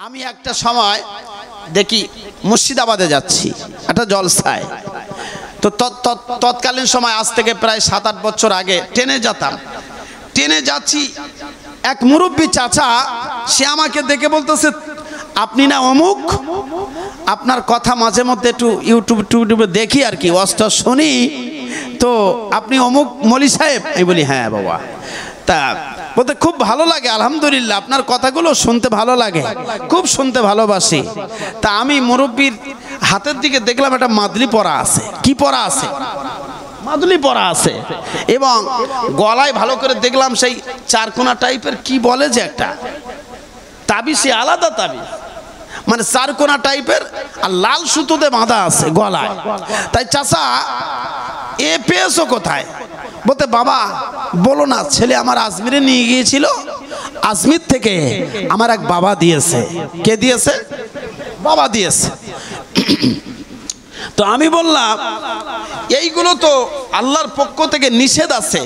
আমি একটা সময় দেখি মুর্শিদাবাদে যাচ্ছি একটা জলসায়, তো তৎকালীন সময় আজ থেকে প্রায় 7-8 বছর আগে ট্রেনে যেতাম। ট্রেনে যাচ্ছি, এক মুরব্বী চাচা সে আমাকে দেখে বলতেছে, আপনি না অমুক, আপনার কথা মাঝে মধ্যে একটু ইউটিউবে দেখি আর কি, ওয়াজটা শুনি, তো আপনি অমুক মলি সাহেব? আমি বলি হ্যাঁ বাবা। তা বলতে খুব ভালো লাগে, আলহামদুলিল্লাহ আপনার কথাগুলো শুনতে ভালো লাগে, খুব শুনতে ভালোবাসি। তা আমি মুরব্বীর হাতের দিকে দেখলাম একটা মাদলি পরা আছে। কি পরা আছে? মাদলি পরা আছে, এবং গলায় ভালো করে দেখলাম সেই চারকোনা টাইপের কি বলে যে একটা তাবিজ, সে আলাদা তাবিজ, মানে চারকোনা টাইপের, আর লাল সুতোতে বাঁধা আছে গলায়। তাই চাচা এ পেয়েছো কোথায়? বলতে বাবা বলো না, ছেলে আমার আজমিরে নিয়ে গিয়েছিল, আজমির থেকে আমার এক বাবা দিয়েছে। কে দিয়েছে? বাবা দিয়েছে। তো আমি বললাম এইগুলো তো আল্লাহর পক্ষ থেকে নিষেধ আছে,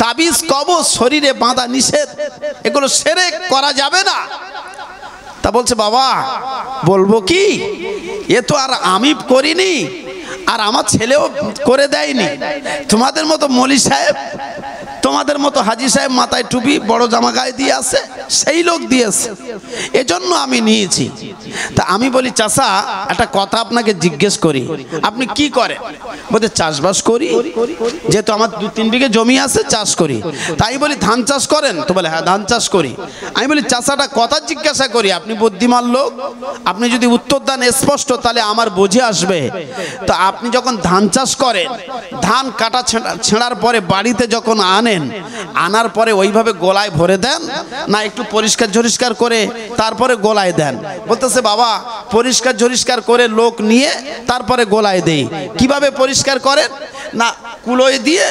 তাবিজ কবজ শরীরে বাঁধা নিষেধ, এগুলো শিরক করা যাবে না। তা বলছে বাবা বলবো কি, এ তো আর আমি করিনি, আর আমার ছেলেও করে দেয়নি, তোমাদের মতো মলি সাহেব, তোমাদের মতো হাজি সাহেব মাথায় টুপি বড় জামা গায়ে দিয়ে আছে, সেই লোক দিয়েছে, এজন্য আমি নিয়েছি। তা আমি বলি চাচা একটা কথা আপনাকে জিজ্ঞেস করি, আপনি কি করেন? বলতে চাষবাস করি, যেহেতু আমার 2-3 বিঘে জমি আছে, চাষ করি। তাই বলি ধান চাষ করেন? তো বলে হ্যাঁ ধান চাষ করি। আমি বলি চাচাটা কথা জিজ্ঞাসা করি, আপনি বুদ্ধিমান লোক, আপনি যদি উত্তর দেন স্পষ্ট তাহলে আমার বুঝে আসবে। তো আপনি যখন ধান চাষ করেন, ধান কাটা ছেঁড়ার পরে বাড়িতে যখন আনার পরে ওইভাবে গোলায় ভরে দেন না একটু পরিষ্কার ঝরিষ্কার করে তারপরে গোলায় দেন? বলতেছে বাবা পরিষ্কার ঝরিষ্কার করে লোক নিয়ে তারপরে গোলায় দেই। কিভাবে পরিষ্কার করেন? না কুলোয় দিয়ে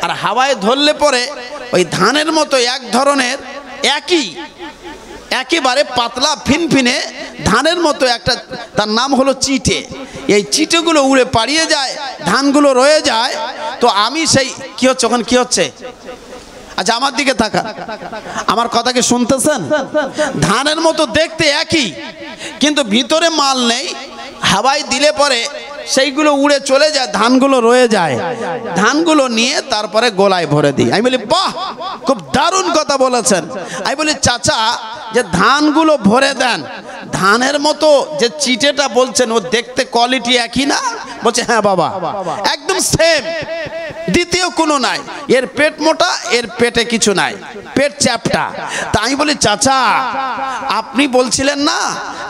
আর হাওয়ায় ধরলে পরে ওই ধানের মতো এক ধরনের একেবারে পাতলা ফিনফিনে ধানের মতো একটা, তার নাম হলো চিটে, এই চিটেগুলো উড়ে পাড়িয়ে যায়, ধানগুলো রয়ে যায়। তো আমি সেই কি হচ্ছে ওখানে, কি হচ্ছে? আচ্ছা আমার দিকে তাকা, আমার কথা কি শুনতেছেন? ধানের মতো দেখতে একই, কিন্তু ভিতরে মাল নেই, হাওয়ায় দিলে পরে সেইগুলো উড়ে চলে যায়, ধানগুলো রয়ে যায়, ধানগুলো নিয়ে তারপরে গোলায় ভরে দিই। আমি বলি বাহ খুব দারুণ কথা বলেছেন। আমি বলি চাচা যে ধানগুলো ভরে দেন, ধানের মতো যে চিটেটা বলছেন ও দেখতে কোয়ালিটি একই না? বলছে হ্যাঁ বাবা একদম সেম, দ্বিতীয় কোনো নাই, এর পেট মোটা, এর পেটে কিছু নাই, পেট চ্যাপটা। তা আমি বলি চাচা আপনি বলছিলেন না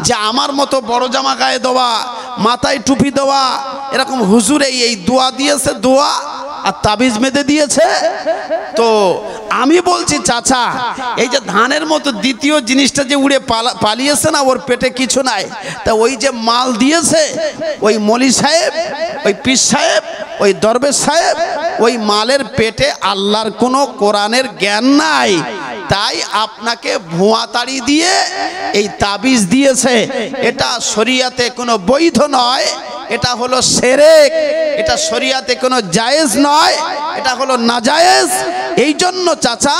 যে আমার মতো বড় জামা গায়ে দেওয়া, মাথায় টুপি দেওয়া, এরকম হুজুরে এই দোয়া দিয়েছে, দোয়া আর তাবিজ মেঁধে দিয়েছে। তো আমি বলছি চাচা এই যে ধানের মতো দ্বিতীয় জিনিসটা যে উড়ে পালিয়েছে না, ওর পেটে কিছু নাই, তা ওই যে মাল দিয়েছে ওই মলি সাহেব, ওই পীর সাহেব, ওই দরবেশ সাহেব, ওই মালের পেটে আল্লাহর কোনো কোরআনের জ্ঞান নাই, তাই আপনাকে ভুয়া তাড়ি দিয়ে এই তাবিজ দিয়েছে। এটা শরিয়াতে কোনো বৈধ নয়, এটা হলো শিরক, এটা শরিয়াতে কোনো জায়েজ নয়, এটা হলো নাজায়েজ। এই জন্য চাচা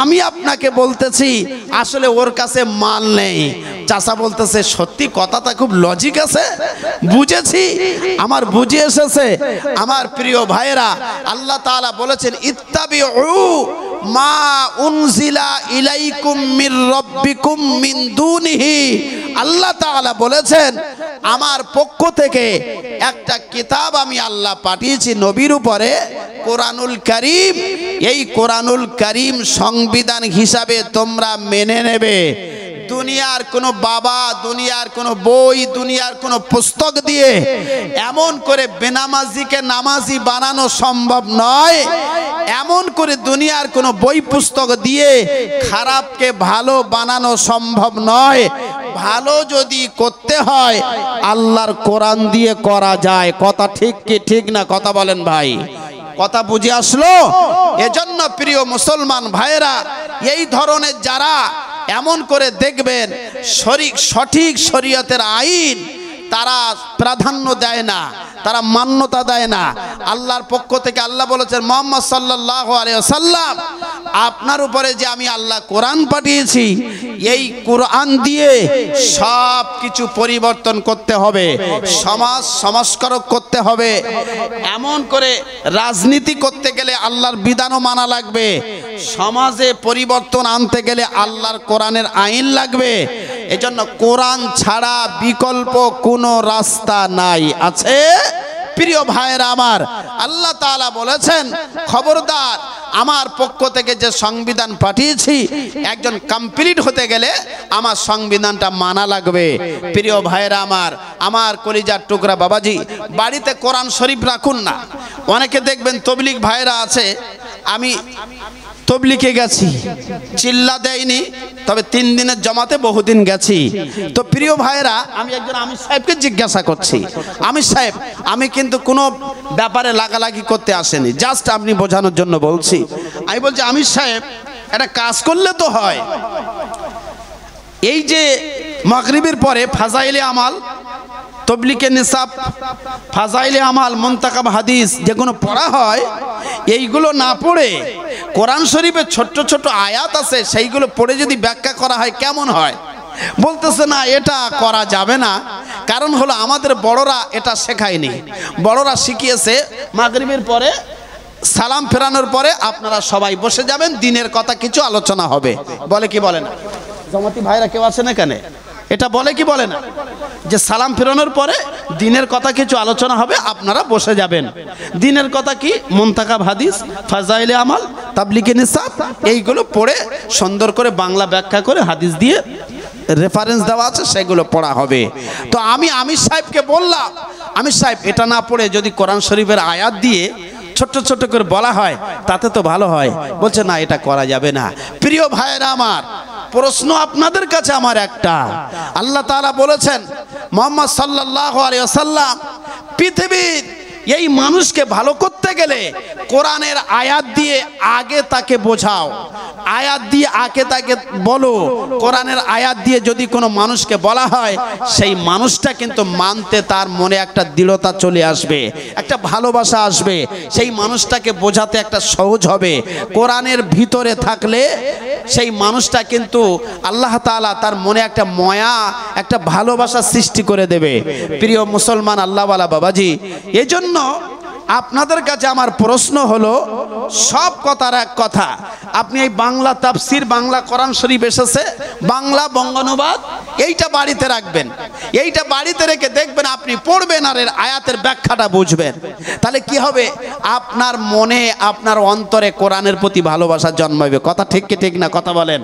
আমি আপনাকে বলতেছি আসলে ওর কাছে মাল নেই। চাচা বলতেছে সত্যি কথাটা খুব লজিক আছে, বুঝেছি, আমার বুঝে এসেছে। আমার প্রিয় ভাইয়েরা, আল্লাহ তাআলা বলেছেন ইত্তাবিউ মা উনজিলা ইলাইকুম মির রাব্বিকুম মিন দুনিহি। আল্লাহ তাআলা বলেছেন আমার পক্ষ থেকে একটা কিতাব আমি আল্লাহ পাঠিয়েছি নবীর উপরে, কোরআনুল কারীম। এই কোরআনুল কারীম সংবিধান হিসাবে তোমরা মেনে নেবে। দুনিয়ার কোনো বাবা, দুনিয়ার কোনো বই, দুনিয়ার কোনো পুস্তক দিয়ে এমন করে বেনামাজিকে নামাজি বানানো সম্ভব নয়, এমন করে দুনিয়ার কোনো বই পুস্তক দিয়ে খারাপকে ভালো বানানো সম্ভব নয়। ভালো যদি করতে হয় আল্লাহর কোরআন দিয়ে করা যায়। কথা ঠিক কি ঠিক না? কথা বলেন ভাই, কথা বুঝে আসলো? এজন্য প্রিয় মুসলমান ভাইয়েরা, এই ধরনের যারা এমন করে দেখবেন সঠিক শরীয়তের আইন তারা প্রাধান্য দেয় না, তারা মান্যতা দেয় না। আল্লাহর পক্ষ থেকে আল্লাহ বলেছেন মুহাম্মদ সাল্লাল্লাহু আলাইহি ওয়াসাল্লাম, আপনার উপরে যে আমি আল্লাহ কোরআন পাঠিয়েছি, এই কোরআন দিয়ে সব কিছু পরিবর্তন করতে হবে, সমাজ সংস্কারক করতে হবে। এমন করে রাজনীতি করতে গেলে আল্লাহর বিধানও মানা লাগবে, সমাজে পরিবর্তন আনতে গেলে আল্লাহর কোরআনের আইন লাগবে। এজন্য কোরআন ছাড়া বিকল্প কোনো রাস্তা নাই। আছে প্রিয় ভাইয়েরা আমার, আল্লাহ তাআলা বলেছেন খবরদার, আমার পক্ষ থেকে যে সংবিধান পাঠিয়েছি একজন কমপ্লিট হতে গেলে আমার সংবিধানটা মানা লাগবে। প্রিয় ভাইয়েরা আমার, আমার কলিজার টুকরা বাবাজি, বাড়িতে কোরআন শরীফ রাখুন না। অনেকে দেখবেন তবলিগ ভাইয়েরা আছে, আমি তবলিগে গেছি, চিল্লা দেয়নি, তবে 3 দিনের জমাতে বহুদিন গেছি। তো প্রিয় ভাইরা, আমি একজন আমির সাহেবকে জিজ্ঞাসা করছি, আমির সাহেব, আমি কিন্তু কোনো ব্যাপারে লাগালাগি করতে আসেনি, জাস্ট আপনি বোঝানোর জন্য বলছি। আমি বলছি আমির সাহেব, একটা কাজ করলে তো হয়, এই যে মাগরিবের পরে ফাজাইলে আমাল, তবলিগে নিসাব, ফাজাইলে আমাল, মুনতাকাব হাদিস যেগুলো পড়া হয়, এইগুলো না পড়ে কোরআন শরীফের ছোট্ট ছোট্ট আয়াত আছে, সেইগুলো পড়ে যদি ব্যাখ্যা করা হয় কেমন হয়? বলতেছে না, এটা করা যাবে না। কারণ হলো আমাদের বড়রা এটা শেখায়নি। বড়রা শিখিয়েছে মাগরিবের পরে সালাম ফেরানোর পরে আপনারা সবাই বসে যাবেন, দিনের কথা কিছু আলোচনা হবে। বলে কি বলে না? জামাতি ভাইরা কেউ আছেন এখানে? এটা বলে কি বলে না যে সালাম ফেরানোর পরে দিনের কথা কিছু আলোচনা হবে, আপনারা বসে যাবেন। দিনের কথা কি? মুনতাকাব হাদিস, ফাজাইলে আমাল, তাবলিগে নিসাব, এইগুলো পড়ে সুন্দর করে বাংলা ব্যাখ্যা করে হাদিস দিয়ে রেফারেন্স দেওয়া আছে, সেগুলো পড়া হবে। তো আমি আমির সাহেবকে বললাম, আমির সাহেব, এটা না পড়ে যদি কোরআন শরীফের আয়াত দিয়ে ছোট ছোট করে বলা হয় তাতে তো ভালো হয়। বলছে না, এটা করা যাবে না। প্রিয় ভাইয়েরা আমার, প্রশ্ন আপনাদের কাছে আমার একটা, আল্লাহ তাআলা বলেছেন মুহাম্মদ সাল্লাল্লাহু আলাইহি ওয়াসাল্লাম, পৃথিবীর এই মানুষকে ভালো করতে গেলে কোরআনের আয়াত দিয়ে আগে তাকে বোঝাও, আয়াত দিয়ে আগে তাকে বলো। কোরআনের আয়াত দিয়ে যদি কোনো মানুষকে বলা হয়, সেই মানুষটা কিন্তু মানতে তার মনে একটা দৃঢ়তা চলে আসবে, একটা ভালোবাসা আসবে, সেই মানুষটাকে বোঝাতে একটা সহজ হবে। কোরআনের ভিতরে থাকলে সেই মানুষটা কিন্তু আল্লাহ তাআলা তার মনে একটা মায়া, একটা ভালোবাসা সৃষ্টি করে দেবে। প্রিয় মুসলমান আল্লাহওয়ালা বাবাজি, এজন্য আপনাদের কাছে আমার প্রশ্ন হলো, সব কথার এক কথা, আপনি এই বাংলা তাফসির, বাংলা কোরআন শরীফ এসেছে, বাংলা বঙ্গানুবাদ, এইটা বাড়িতে রাখবেন। এইটা বাড়িতে রেখে দেখবেন, আপনি পড়বেন আর এর আয়াতের ব্যাখ্যাটা বুঝবেন। তাহলে কি হবে? আপনার মনে, আপনার অন্তরে কোরআনের প্রতি ভালোবাসা জন্মাবে। কথা ঠিক কি ঠিক না? কথা বলেন।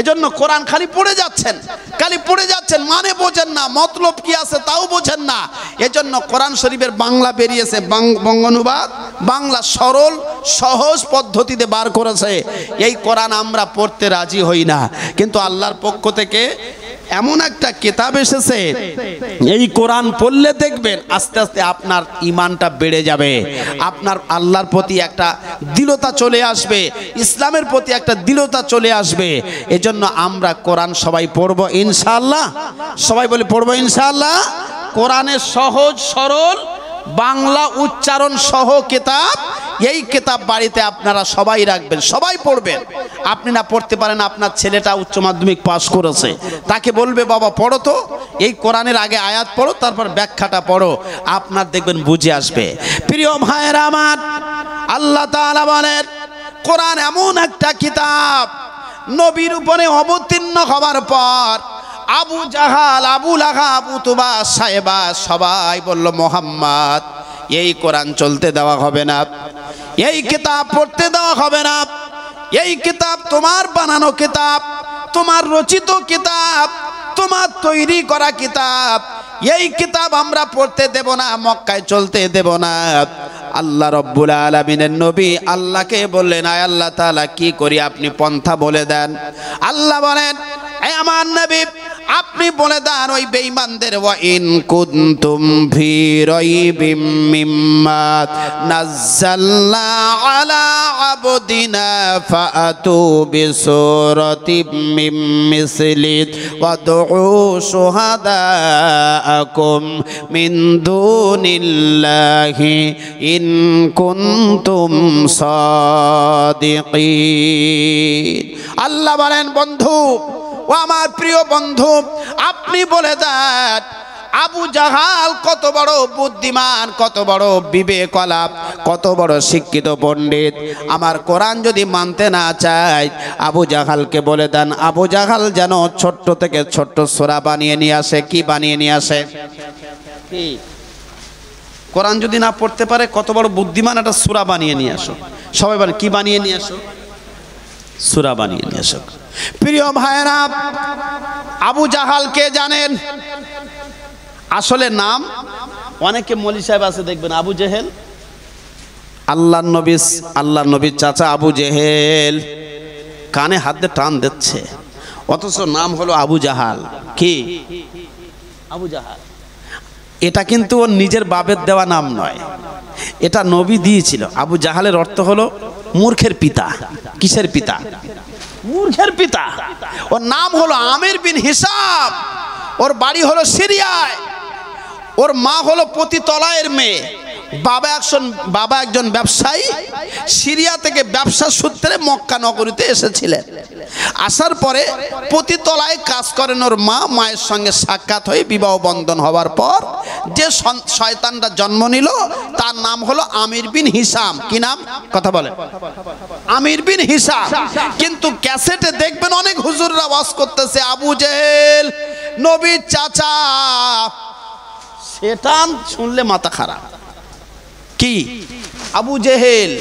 এজন্য কোরআন খালি পড়ে যাচ্ছেন, খালি পড়ে যাচ্ছেন, মানে বোঝেন না, মতলব কি আছে তাও বোঝেন না। এজন্য কোরআন শরীফের বাংলা বেরিয়েছে, বঙ্গানুবাদ, বাংলা সরল সহজ পদ্ধতিতে বার করেছে। এই কোরআন আমরা পড়তে রাজি হই না, কিন্তু আল্লাহর পক্ষ থেকে এমন একটা কিতাব এসেছে, এই কোরআন পড়লে দেখবেন আস্তে আস্তে আপনার ঈমানটা বেড়ে যাবে, আপনার আল্লাহর প্রতি একটা দৃঢ়তা চলে আসবে, ইসলামের প্রতি একটা দৃঢ়তা চলে আসবে। এজন্য আমরা কোরআন সবাই পড়ব ইনশাআল্লাহ। সবাই বলে পড়ব ইনশাআল্লাহ। কোরআনের সহজ সরল বাংলা উচ্চারণ সহ কিতাব, এই কিতাব বাড়িতে আপনারা সবাই রাখবেন, সবাই পড়বেন। আপনি না পড়তে পারেন, আপনার ছেলেটা উচ্চ মাধ্যমিক পাস করেছে, তাকে বলবে বাবা পড়ো তো, এই কোরআনের আগে আয়াত পড়ো, তারপর ব্যাখ্যাটা পড়ো, আপনার দেখবেন বুঝে আসবে। প্রিয় ভাইয়েরা আমার, আল্লাহ তাআলা বলেন কোরআন এমন একটা কিতাব, নবীর উপরে অবতীর্ণ হওয়ার পর আবু জাহাল, আবু লাহাব, উতবা, সাইবা সবাই বলল মুহাম্মদ, এই কোরআন চলতে দেওয়া হবে না, এই কিতাব পড়তে দেওয়া হবে না, এই কিতাব তোমার বানানো কিতাব, তোমার রচিত কিতাব, তোমার তৈরি করা কিতাব, এই কিতাব আমরা পড়তে দেব না, মক্কায় চলতে দেব না। আল্লাহ রব্বুল আলামিনের নবী আল্লাহকে বললেন, আয় আল্লাহ তাআলা, কি করি আপনি পন্থা বলে দেন। আল্লাহ বলেন, এই আমার নবী, আপনি বলে দেন ওই বেঈমানদের, ওয়া ইন কুনতুম ফি রাইবিম মিম্মা নাযালনা আলা আবদিনা ফাআতু বিসূরাতিম মিন মিসলি ওয়াদউ শুহাদাআকুম মিন দুনিল্লাহি ইন কুনতুম সাদিকিন। আল্লাহ বলেন, বন্ধু ও আমার প্রিয় বন্ধু, আপনি বলে দেন আবু জাহাল কত বড় বুদ্ধিমান, কত বড় বিবেকওয়ালা, কত বড় শিক্ষিত পণ্ডিত। আমার কোরআন যদি মানতে না চায়, আবু জাহালকে বলে দেন আবু জাহাল যেন ছোট্ট থেকে ছোট্ট সূরা বানিয়ে নিয়ে আসে। কি বানিয়ে নিয়ে আসে? কি? কোরআন যদি না পড়তে পারে, কত বড় বুদ্ধিমান, একটা সূরা বানিয়ে নিয়ে আসো। সবাই বলেন, কি বানিয়ে নিয়ে আসো? সূরা বানিয়ে নিয়ে আসো। প্রিয় ভাইরা, আবু জাহাল কে জানেন? আসলে নাম অনেকে মৌলী সাহেব আছে দেখবেন, আবু জেহেল। আল্লাহর নবীর চাচা আবু জেহেল, কানে হাত দিয়ে টান দিচ্ছে, অথচ নাম হলো আবু জাহাল। কি? আবু জাহাল। এটা কিন্তু ওর নিজের বাপের দেওয়া নাম নয়, এটা নবী দিয়েছিল। আবু জাহালের অর্থ হলো মূর্খের পিতা। কিসের পিতা? মূর্খের পিতা। ওর নাম হলো আমির বিন হিসাম। ওর বাড়ি হলো সিরিয়ায়। ওর মা হলো পতিতলায়ের মেয়ে। বাবা একজন ব্যবসায়ী, সিরিয়া থেকে ব্যবসা সূত্রে মক্কা নগরীতে এসেছিলেন। আসার পরে পতিতলায় কাজ করেন ওর মা। মায়ের সঙ্গে সাক্ষাৎ হয়ে বিবাহ বন্ধন হওয়ার পর যে শয়তানটা জন্ম নিল, তার নাম হলো আমির বিন হিসাম। কি নাম? কথা বলে। আমির বিন হিসাম। কিন্তু ক্যাসেটে দেখবেন অনেক হুজুররা ওয়াজ করতেছে আবু জেহেল নবীর চাচা। সেটা শুনলে মাথা খারাপ। কি? আবু জেহেল।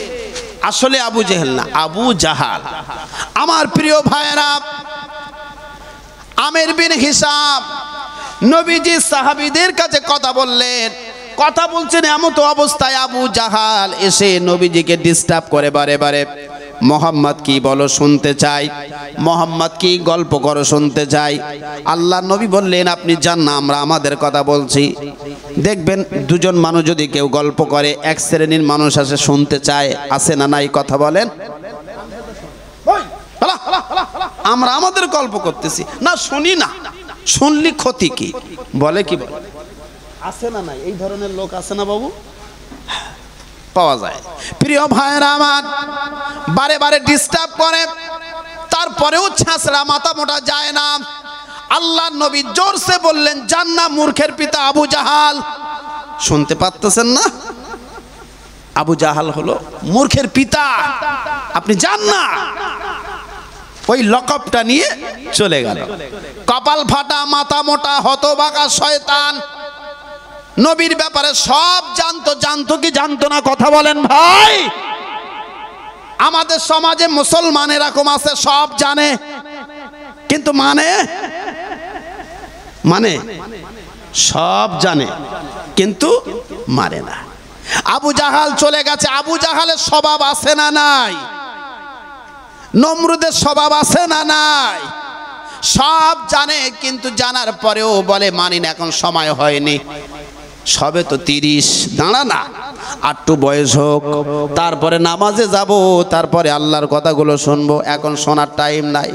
আসলে আবু জেহেল না, আবু জাহাল। আমার প্রিয় ভাইয়েরা, আমির বিন হিসাম নবীজি সাহাবীদের কাছে কথা বললেন। কথা বলছেন, এমন তো অবস্থায় আবু জাহাল এসে নবীজিকে ডিস্টার্ব করে বারে বারে। মোহাম্মদ কি বলো শুনতে চাই, মোহাম্মদ কি গল্প করো শুনতে চাই। আল্লাহ নবী বললেন, আপনি যান না, আমরা আমাদের কথা বলছি। দেখবেন দুজন মানুষ যদি কেউ গল্প করে, এক শ্রেণীর মানুষ আসে শুনতে চায়, আছে না নাই? কথা বলেন। আমরা আমাদের গল্প করতেছি না, শুনি না, শুনলি ক্ষতি কি? বলে কি? বলে আছে না নাই? এই ধরনের লোক আছে না বাবু? পাওয়া যায়। প্রিয় ভাইরা আমার, বারে বারে ডিস্টার্ব করে, তারপরেও ছাঁচড়া মাথা মোটা যায় না। আল্লাহ নবী জোরসে বললেন, যান না, মূর্খের পিতা আবু জাহাল। শুনতে পাচ্ছেন না? আবু জাহাল হলো মূর্খের পিতা, আপনি যান না। ওই লকবটা নিয়ে চলে গেল। কপাল ফাটা, মাথা মোটা, হতভাগা শয়তান। নবীর ব্যাপারে সব জানতো। জানতো কি জানতো না? কথা বলেন ভাই। আমাদের সমাজে মুসলমান এরকম আছে, সব জানে কিন্তু মানে সব জানে কিন্তু মানে না। আবু জাহাল চলে গেছে। আবু জাহালের স্বভাব আছে না নাই? নমরুদের স্বভাব আছে না নাই? সব জানে, কিন্তু জানার পরেও বলে মানি না, এখন সময় হয়নি। সবে তো 30, দাঁড়া না, আটটু বয়স হোক, তারপরে নামাজে যাব, তারপরে আল্লাহর কথাগুলো শুনবো, এখন শোনার টাইম নাই।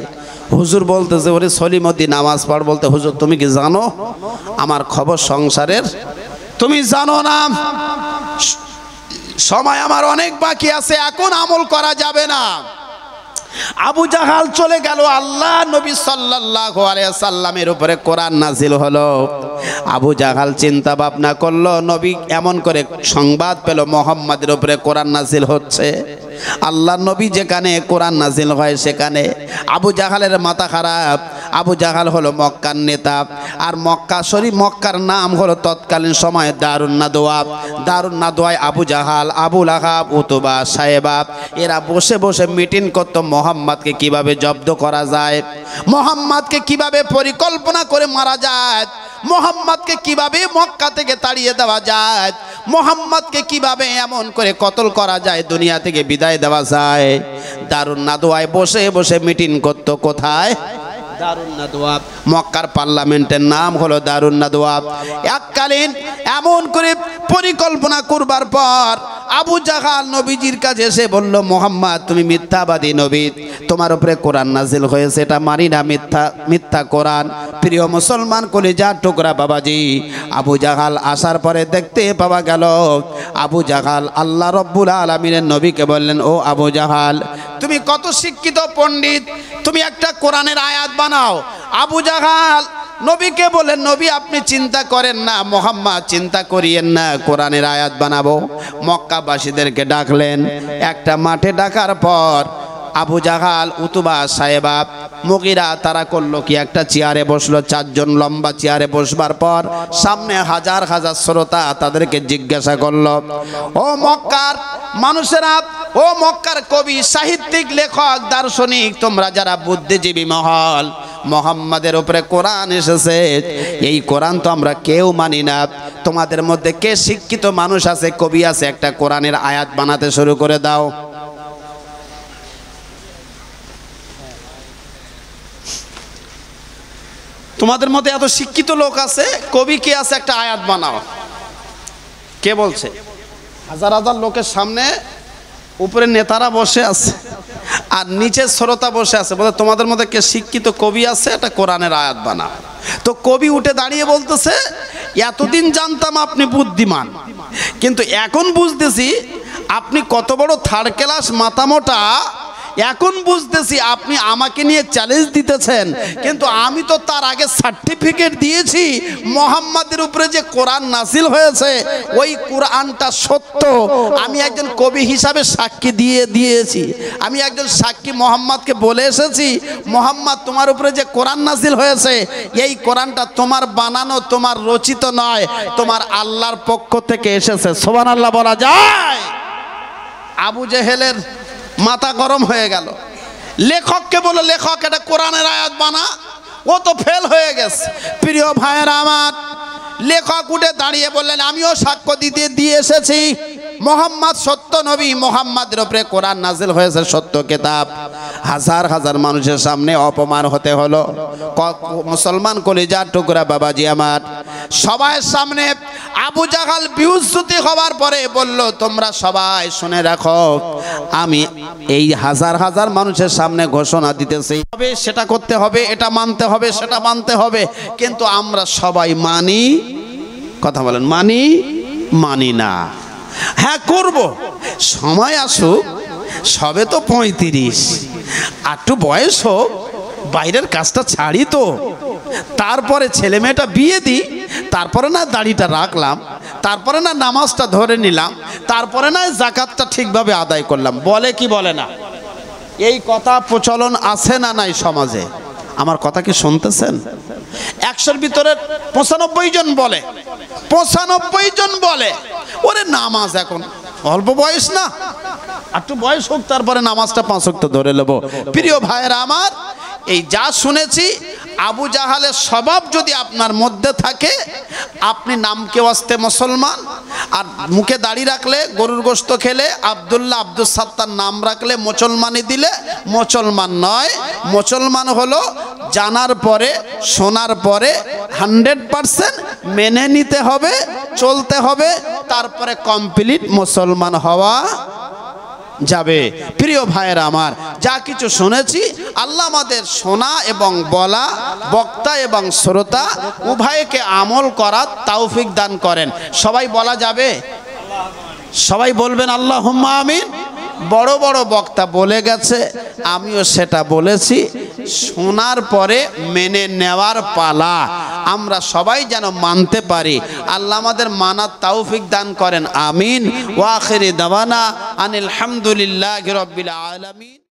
হুজুর বলতেছে, ওরে সলিমতি নামাজ পড়। বলতে, হুজুর তুমি কি জানো আমার খবর সংসারের? তুমি জানো না সময় আমার অনেক বাকি আছে, এখন আমল করা যাবে না। আবু জাহাল চলে গেল। আল্লাহ নবী সাল্লাল্লাহু আলাইহি সাল্লামের উপরে কোরআন নাজিল হলো। আবু জাহাল চিন্তা ভাবনা করলো, নবী এমন করে সংবাদ পেল মুহাম্মাদের উপরে কোরআন নাজিল হচ্ছে। আল্লাহ নবী যেখানে কোরআন নাজিল হয় সেখানে আবু জাহালের মাথা খারাপ। আবু জাহাল হলো মক্কার নেতা, আর মক্কা শরীফ, মক্কার নাম হলো তৎকালীন সময়ে দারুন নাদওয়া। দারুন নাদওয়ায় আবু জাহাল, আবু লাহাব, উতবা, সাহেবা এরা বসে বসে মিটিং করত মোহাম্মদকে কিভাবে জব্দ করা যায়, মোহাম্মদকে কিভাবে পরিকল্পনা করে মারা যায়, মোহাম্মদকে কিভাবে মক্কা থেকে তাড়িয়ে দেওয়া যায়, মোহাম্মদকে কিভাবে এমন করে কতল করা যায়, দুনিয়া থেকে বিদায় দেওয়া যায়। দারুন নাদওয়ায় বসে বসে মিটিং করত। কোথায়? দারুন নাদওয়া। মক্কার পার্লামেন্টের নাম হলো দারুন নাদওয়া। এককালীন এমন করে পরিকল্পনা করবার পর আবু জাহাল নবীজির কাছে এসে বলল, মোহাম্মদ তুমি মিথ্যাবাদী নবী, তোমার উপরে কোরআন নাজিল হয়েছে, এটা মানি না, মিথ্যা কোরআন। প্রিয় মুসলমান কলিজার টুকরা বাবাজি, আবু জাহাল আসার পরে দেখতে পাওয়া গেল আবু জাহাল আল্লাহ রব্বুল আলামিনের নবীকে বললেন, ও আবু জাহাল তুমি কত শিক্ষিত পণ্ডিত, তুমি একটা কোরআনের আয়াত বানাও। আবু জাহাল নবীকে বলেন, নবী আপনি চিন্তা করেন না, মোহাম্মদ চিন্তা করিয়েন না, কোরআনের আয়াত বানাবো। মক্কাবাসীদেরকে ডাকলেন, একটা মাঠে ডাকার পর আবু জাহাল, উতবা, সাহেবা, মুগিরা তারা করলো কি, একটা চেয়ারে বসলো, চারজন লম্বা চেয়ারে বসবার পর সামনে হাজার হাজার শ্রোতা তাদেরকে জিজ্ঞাসা করলো, ও মক্কার মানুষেরা, ও মক্কার কবি, সাহিত্যিক, লেখক, দার্শনিক, তোমরা যারা বুদ্ধিজীবী মহল, মোহাম্মদের উপরে কোরআন এসেছে, এই কোরআন তো আমরা কেউ মানি না, তোমাদের মধ্যে কে শিক্ষিত মানুষ আছে, কবি আছে, একটা কোরআনের আয়াত বানাতে শুরু করে দাও। তোমাদের মধ্যে এত শিক্ষিত লোক আছে, কবি কে আছে, একটা আয়াত বানাও। কে বলছে? হাজার হাজার লোকের সামনে উপরে নেতারা বসে আছে আর নিচে শ্রোতা বসে আছে, বলে তোমাদের মধ্যে কে শিক্ষিত কবি আছে, একটা কোরআনের আয়াত বানাও। তো কবি উঠে দাঁড়িয়ে বলতেছে, এতদিন জানতাম আপনি বুদ্ধিমান, কিন্তু এখন বুঝতেছি আপনি কত বড় থার্ড ক্লাস মাথামোটা। এখন বুঝতেছি আপনি আমাকে নিয়ে চ্যালেঞ্জ দিতেছেন, কিন্তু আমি তো তার আগে সার্টিফিকেট দিয়েছি মোহাম্মদের উপরে যে কোরআন নাজিল হয়েছে ওই কোরআনটা সত্য। আমি একজন কবি হিসাবে সাক্ষী দিয়েছি, আমি একজন সাক্ষী মোহাম্মদকে বলে এসেছি, মোহাম্মদ তোমার উপরে যে কোরআন নাজিল হয়েছে এই কোরআনটা তোমার বানানো, তোমার রচিত নয়, তোমার আল্লাহর পক্ষ থেকে এসেছে। সুবহানাল্লাহ বলা যায়? আবু জেহেলের মাথা গরম হয়ে গেল। লেখককে বলে, লেখক এটা কোরআনের আয়াত বানা, ও তো ফেল হয়ে গেছে। প্রিয় ভাইয়েরা আমার, লেখক উঠে দাঁড়িয়ে বললেন, আমিও সাক্ষ্য দিয়ে এসেছি মোহাম্মদ সত্য নবী, মোহাম্মদের উপরে কোরআন নাজিল হয়েছে, সত্য কিতাব। হাজার হাজার মানুষের সামনে অপমান হতে হলো। মুসলমান কলিজার টুকরা বাবাজি আমার, সবাই সামনে আবু জাহাল বিউজ্জতি হওয়ার পরে বলল, তোমরা সবাই শুনে রাখো, আমি এই হাজার হাজার মানুষের সামনে ঘোষণা দিতেছি, সেটা করতে হবে, এটা মানতে হবে, সেটা মানতে হবে, কিন্তু আমরা সবাই মানি, কথা বলেন, মানি না। হ্যাঁ করব, সময় আসুক, সবে তো 35, একটু বয়স হোক, বাইরের কাজটা ছাড়ি তো, তারপরে ছেলে মেয়েটা বিয়ে দিই, তারপরে না দাড়িটা রাখলাম, তারপরে না নামাজটা ধরে নিলাম, তারপরে না যাকাতটা ঠিকভাবে আদায় করলাম। বলে কি বলে না? এই কথা প্রচলন আছে না নাই সমাজে? আমার কথা কি শুনতেছেন? 100-র ভিতরে 95 জন বলে, 95 জন বলে ওরে নামাজ এখন অল্প বয়স না, একটু বয়স হোক, তারপরে নামাজটা 5 ওয়াক্ত ধরে নেব। প্রিয় ভাইয়েরা আমার, এই যা শুনেছি, আবু জাহালের স্বভাব যদি আপনার মধ্যে থাকে, আপনি নামকে ওয়াস্তে মুসলমান, আর মুখে দাড়ি রাখলে, গরুর গোশত খেলে, আব্দুল্লাহ, আব্দুল সাত্তার নাম রাখলে, মুসলমানি দিলে মুসলমান নয়। মুসলমান হলো জানার পরে, শোনার পরে 100% মেনে নিতে হবে, চলতে হবে, তারপরে কমপ্লিট মুসলমান হওয়া যাবে। প্রিয় ভাইয়েরা আমার, যা কিছু শুনেছি, আল্লাহ আমাদের শোনা এবং বলা, বক্তা এবং শ্রোতা উভয়কে আমল করার তৌফিক দান করেন। সবাই বলা যাবে? সবাই বলবেন আল্লাহুম্মা আমিন। বড় বড় বক্তা বলে গেছে, আমিও সেটা বলেছি, শোনার পরে মেনে নেওয়ার পালা। আমরা সবাই যেন মানতে পারি। আল্লাহ আমাদের মানার তৌফিক দান করেন, আমিন। ওয়া আখিরি দাওয়ানা আনিল হামদুলিল্লাহি রাব্বিল আলামিন।